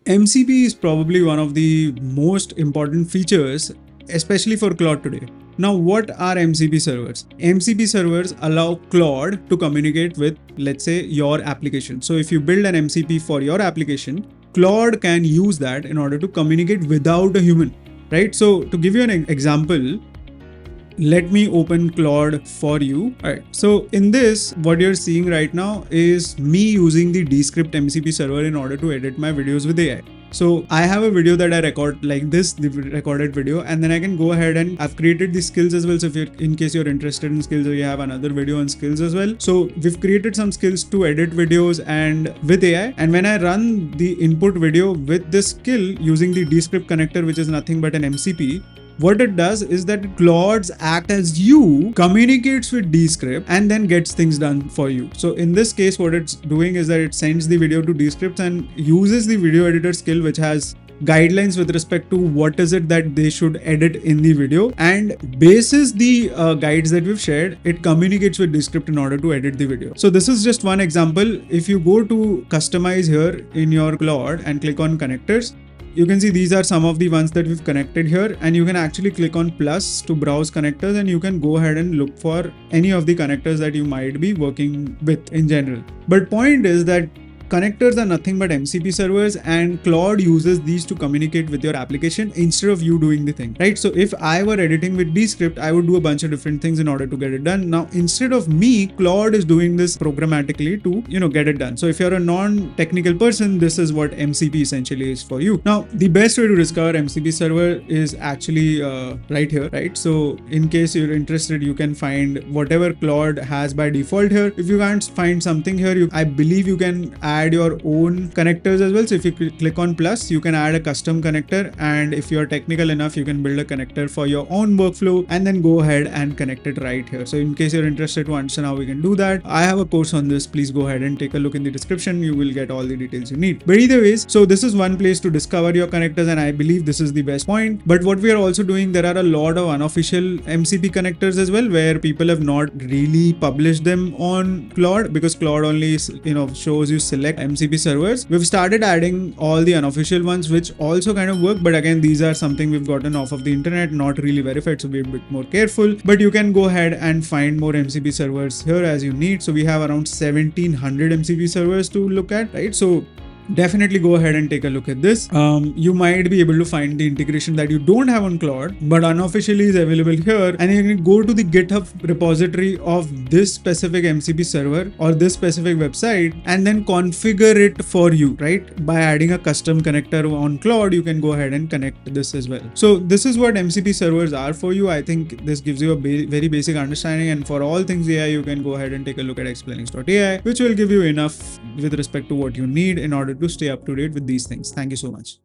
MCP is probably one of the most important features, especially for Claude today. Now, what are MCP servers? MCP servers allow Claude to communicate with, let's say, your application. So if you build an MCP for your application, Claude can use that in order to communicate without a human, right? So to give you an example, let me open Claude for you. All right. So in this, what you're seeing right now is me using the Descript MCP server in order to edit my videos with AI. So I have a video that I record like this, the recorded video, and then I can go ahead and I've created the skills as well. So if you're, in case you're interested in skills, or you have another video on skills as well. So we've created some skills to edit videos and with AI. And when I run the input video with this skill using the Descript connector, which is nothing but an MCP, what it does is that Claude's act as you, communicates with Descript and then gets things done for you. So in this case, what it's doing is that it sends the video to Descript and uses the video editor skill, which has guidelines with respect to what is it that they should edit in the video, and basis the guides that we've shared, it communicates with Descript in order to edit the video. So this is just one example. If you go to customize here in your Claude and click on connectors, you can see these are some of the ones that we've connected here, and you can actually click on plus to browse connectors, and you can go ahead and look for any of the connectors that you might be working with in general. But point is that connectors are nothing but MCP servers, and Claude uses these to communicate with your application instead of you doing the thing, right? So if I were editing with Descript, I would do a bunch of different things in order to get it done. Now, instead of me, Claude is doing this programmatically to, get it done. So if you're a non-technical person, this is what MCP essentially is for you. Now, the best way to discover MCP server is actually right here, right? So in case you're interested, you can find whatever Claude has by default here. If you can't find something here, I believe you can add your own connectors as well. So if you click on plus, you can add a custom connector, and if you're technical enough, you can build a connector for your own workflow and then go ahead and connect it right here. So in case you're interested to understand how we can do that, I have a course on this. Please go ahead and take a look in the description. You will get all the details you need. But either ways, so this is one place to discover your connectors, and I believe this is the best point. But what we are also doing, there are a lot of unofficial MCP connectors as well, where people have not really published them on Claude, because Claude only shows you select MCP servers. We've started adding all the unofficial ones, which also kind of work, but again, these are something we've gotten off of the internet, not really verified, so be a bit more careful. But you can go ahead and find more MCP servers here as you need. So we have around 1700 MCP servers to look at, right? So definitely go ahead and take a look at this. You might be able to find the integration that you don't have on Claude, but unofficially is available here, and you can go to the GitHub repository of this specific MCP server or this specific website and then configure it for you, right? By adding a custom connector on Claude, you can go ahead and connect this as well. So this is what MCP servers are for you. I think this gives you a very basic understanding, and for all things AI, you can go ahead and take a look at explainings.ai, which will give you enough with respect to what you need in order to stay up to date with these things. Thank you so much.